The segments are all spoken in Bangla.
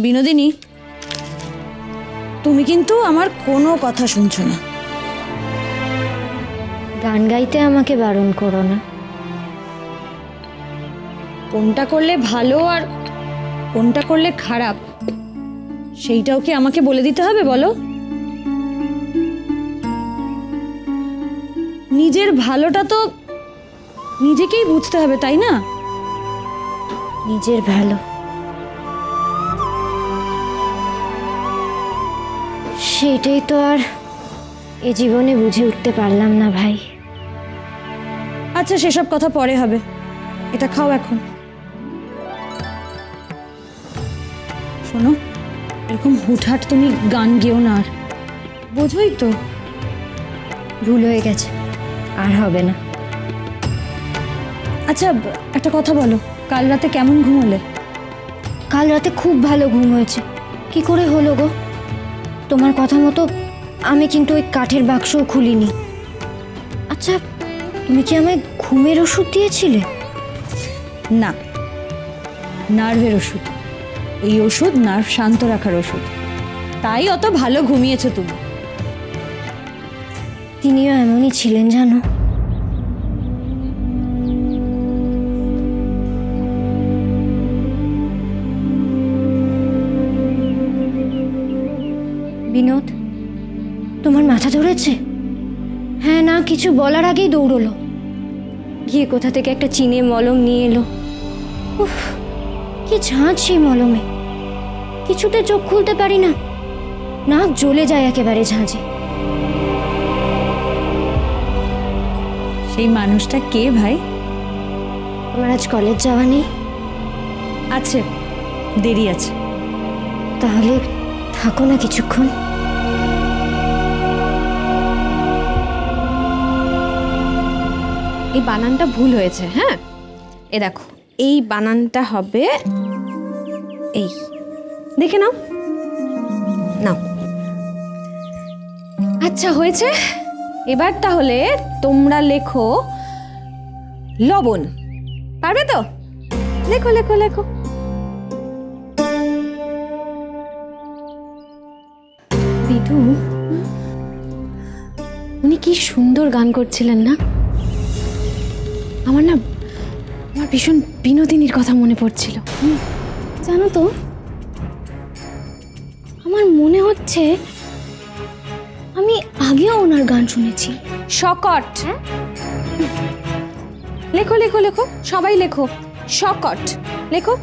বিনোদিনী, তুমি কিন্তু আমার কোনো কথা শুনছো না। গান গাইতে আমাকে বারণ করো না। কোনটা করলে ভালো আর কোনটা করলে খারাপ সেইটাও কি আমাকে বলে দিতে হবে বলো? নিজের ভালোটা তো নিজেকেই বুঝতে হবে, তাই না? নিজের ভালো সেটাই তো আর এ জীবনে বুঝে উঠতে পারলাম না ভাই। আচ্ছা, সেসব কথা পরে হবে, এটা খাও এখন। শোনো, এরকম হুটহাট তুমি গান গেও না, আর বোঝোই তো ভুল হয়ে গেছে, আর হবে না। আচ্ছা, একটা কথা বলো, কাল রাতে কেমন ঘুমোলে? কাল রাতে খুব ভালো ঘুম হয়েছে। কি করে হলো গো? তোমার কথা মতো আমি কিন্তু ওই কাঠের বাক্সও খুলিনি। আচ্ছা, তুমি কি আমায় ঘুমের ওষুধ দিয়েছিলে? না, নার্ভের ওষুধ। এই ওষুধ নার্ভ শান্ত রাখার ওষুধ, তাই অত ভালো ঘুমিয়েছো তুমি। তিনিও এমনই ছিলেন জানো। বিনোদ, তোমার মাথা ধরেছে? হ্যাঁ না কিছু বলার আগেই দৌড়লো, গিয়ে কোথা থেকে একটা চিনে মলম নিয়ে এলো। উফ, কি ঝাঁঝ সেই মলমে, কিছুতে চোখ খুলতে পারি না, নাক জ্বলে যায় একেবারে ঝাঁঝে। সেই মানুষটা কে ভাই? তোমার আজ কলেজ যাওয়া নেই? আছে, দেরি আছে। তাহলে থাকো না কিছুক্ষণ। এই বানানটা ভুল হয়েছে। হ্যাঁ, এ দেখো, এই বানানটা হবে এই, দেখে নাও নাও। আচ্ছা হয়েছে, এবার তাহলে তোমরা লেখো লবণ। পারবে তো? লেখো লেখো লেখো। বিধু, উনি কি সুন্দর গান করছিলেন না? আমার ভীষণ বিনোদিনীর কথা মনে পড়ছিল। জানো তো, আমার মনে হচ্ছে আমি আগেও ওনার গান শুনেছি। শকট। লেখো লেখো লেখো, সবাই লেখো শকট লেখো।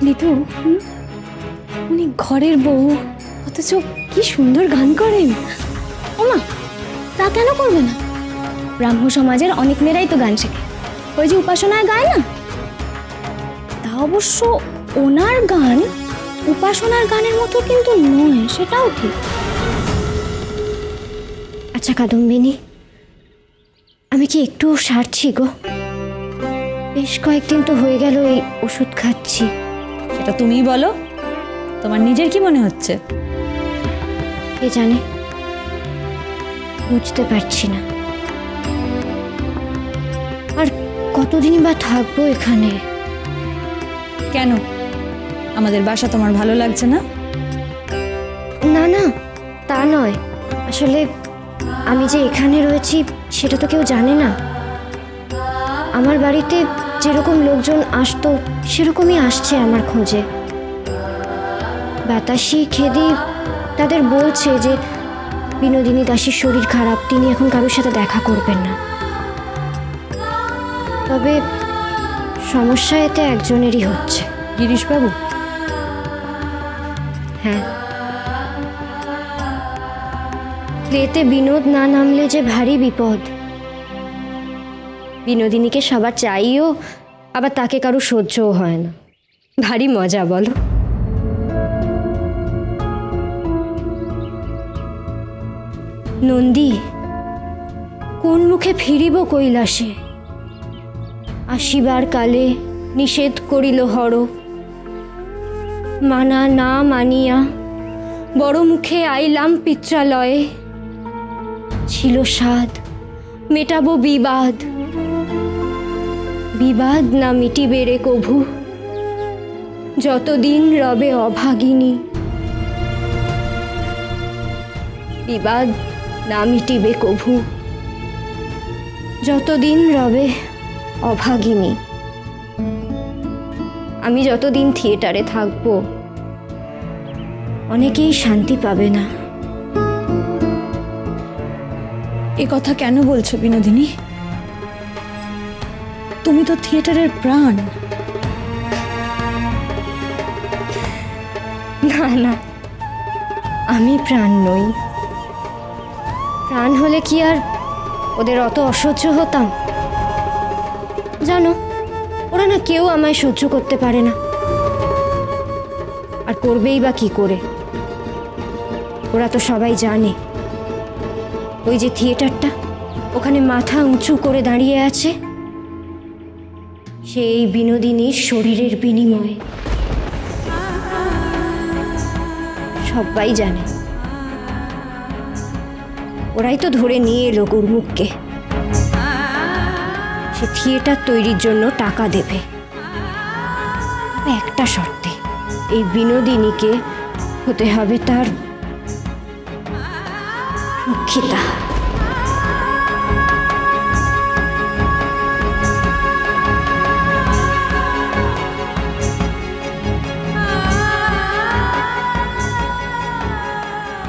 বিধু, উনি ঘরের বউ, অথচ কি সুন্দর গান করেন। ওমা, তা কেন করবে না? ব্রাহ্ম সমাজের অনেক মেয়েরাই তো গান শেখে, ওই যে উপাসনায় গায় না। তা অবশ্য ওনার গান উপাসনার গানের মতো কিন্তু নয়, সেটাও ঠিক। আচ্ছা কাদম্বিনী, আমি কি একটু সারছি গো? বেশ কয়েকদিন তো হয়ে গেল এই ওষুধ খাচ্ছি। সেটা তুমিই বলো, তোমার নিজের কি মনে হচ্ছে? কে জানে, বুঝতে পারছি না। আর কতদিনই বা থাকবো এখানে? কেন, আমাদের বাসা তোমার ভালো লাগছে না? না না, তা নয়। আসলে আমি যে এখানে রয়েছি সেটা তো কেউ জানে না। আমার বাড়িতে যেরকম লোকজন আসতো সেরকমই আসছে আমার খোঁজে। বাতাসি খেদি তাদের বলছে যে বিনোদিনী দাসীর শরীর খারাপ, তিনি এখন কারোর সাথে দেখা করবেন না। তবে সমস্যা এতে একজনেরই হচ্ছে। গিরিশবাবু? হ্যাঁ, এতে বিনোদ না নামলে যে ভারী বিপদ। বিনোদিনীকে সবার চাইও, আবার তাকে কারো সহ্যও হয় না। ভারী মজা বলো। নন্দী, কোন মুখে ফিরিব কৈলাসে? আসিবার কালে নিষেধ করিল হর, মানা না মানিয়া বড় মুখে আইলাম পিত্রালয়ে। ছিল সাধ মেটাবো বিবাদ, বিবাদ না মিটিবে রে কভু, যতদিন রবে অভাগিনী, বিবাদ না মিটিবে কভু। যতদিন রবে অভাগিনী, আমি যতদিন থিয়েটারে থাকবো অনেকেই শান্তি পাবে না। এ কথা কেন বলছো বিনোদিনী? তুমি তো থিয়েটারের প্রাণ। না না, আমি প্রাণ নই। প্রাণ হলে কি আর ওদের অত অসহ্য হতাম? জানো, ওরা না কেউ আমায় সহ্য করতে পারে না, আর করবেই বা কি করে? ওরা তো সবাই জানে ওই যে থিয়েটারটা ওখানে মাথা উঁচু করে দাঁড়িয়ে আছে, সেই বিনোদিনীর শরীরের বিনিময়ে। সবাই জানে, ওরাই তো ধরে নিয়ে এলো গুরমুখকে। সে থিয়েটার তৈরির জন্য টাকা দেবে, তবে একটা শর্তে, এই বিনোদিনীকে হতে হবে তার রক্ষিতা।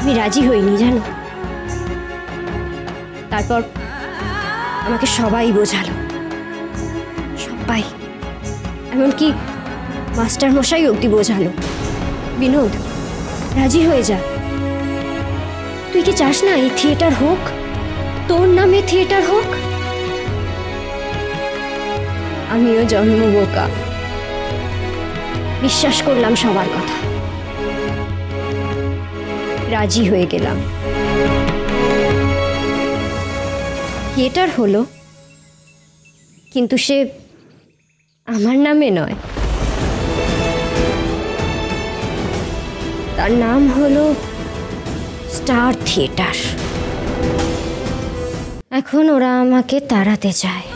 আমি রাজি হইনি জানো। তারপর আমাকে সবাই বোঝালো, সবাই, এমনকি মাস্টার মশাই অবধি বোঝালো, বিনোদ রাজি হয়ে যা। তুই কি চাস না এই থিয়েটার হোক, তোর নামে থিয়েটার হোক? আমিও জন্ম বোকা, বিশ্বাস করলাম সবার কথা, রাজি হয়ে গেলাম। থিয়েটার হলো, কিন্তু সে আমার নামে নয়। তার নাম হলো স্টার থিয়েটার। এখন ওরা আমাকে তাড়াতে চায়।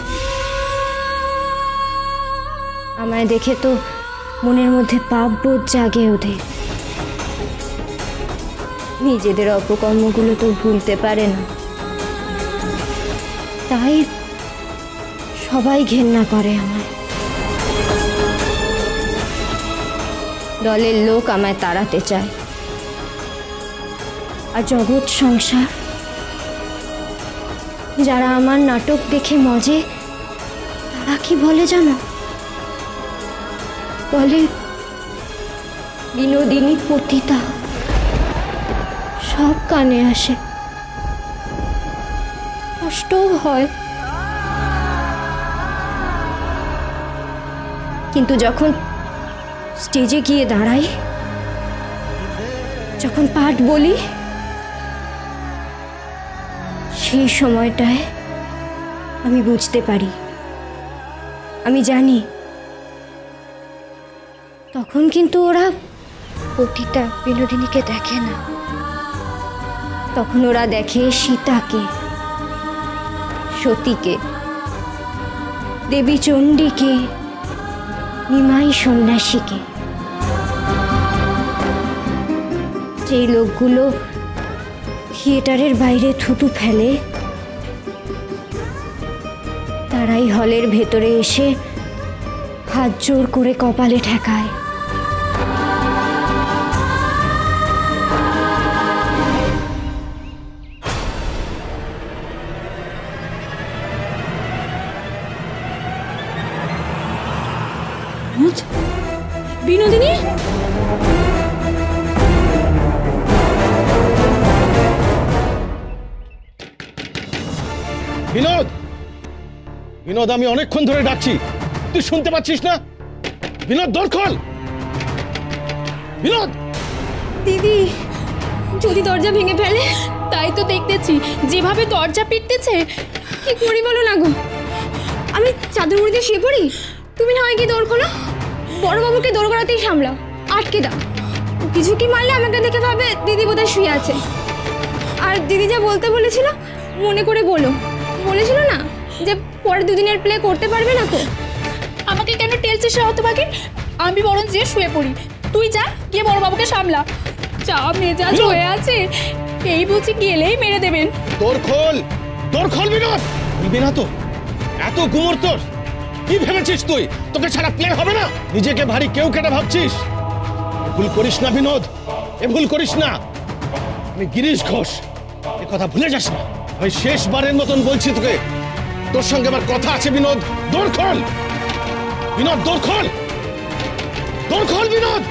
আমায় দেখে তো মনের মধ্যে পাপবোধ জাগে ওদের। নিজেদের অপকর্মগুলো তো ভুলতে পারে না, তাই সবাই ঘেন্না করে আমায়। দলের লোক আমায় তাড়াতে চায়, আর জগৎ সংসার যারা আমার নাটক দেখে মজে, তারা কি বলে জানো? বলে বিনোদিনী পতিতা। সব কানে আসে, কষ্টও হয়, কিন্তু যখন স্টেজে গিয়ে দাঁড়াই, যখন পাঠ বলি, সেই সময়টায় আমি বুঝতে পারি, আমি জানি তখন কিন্তু ওরা পতিতা বিনোদিনীকে দেখে না। তখন ওরা দেখে সীতাকে, সতীকে, দেবী চণ্ডীকে, নিমাই সন্ন্যাসীকে। যেই লোকগুলো থিয়েটারের বাইরে থুতু ফেলে, তারাই হলের ভেতরে এসে হাত জোর করে কপালে ঠেকায়। বিনোদিনী, বিনোদ, বিনোদ, আমি অনেকক্ষণ ধরে ডাকছি, তুই শুনতে পাচ্ছিস না? বিনোদ, দর খোল। বিনোদ! দিদি যদি দরজা ভেঙে ফেলে? তাই তো দেখতেছি, যেভাবে দরজা পিটতেছে। কি করি বলো না গো? আমি চাদর মুড়ি দিয়ে শুয়ে পড়ি, তুমি না হয় কি দৌড় খোলো, বড়বাবুকে দৌড় করাতেই সামলাও, আটকে দাও। কিছু কি মারলে আমাকে দেখে ভাবে দিদি বোধহয় শুয়ে আছে। আর দিদি যা বলতে বলেছিল মনে করে বলো, বলেছিল না যে পরে দুদিনের প্লে করতে পারবে না তো? আমাকে কেন টেলছে সে হতভাগে? আমি বরং যে শুয়ে পড়ি। তুই যা, গিয়ে বড় বাবুকে সামলা। যা মেজাজ হয়ে আছে, এই বুঝি গেলেই মেরে দেবেন। তোর খোল বিনোদ। বলবি না তো? এত গুমর তোর? কি ভেবেছিস তুই তোকে ছাড়া প্লে হবে না? নিজেকে ভারী কেউ কেটে ভাবছিস? এ ভুল করিস না বিনোদ, এ ভুল করিস না। আমি গিরিশ ঘোষ, এ কথা ভুলে যাস না। আমি শেষবারের মতন বলছি তোকে, তোর সঙ্গে আমার কথা আছে বিনোদ। দৌড় খোল বিনোদ, দৌড় খোল বিনোদ।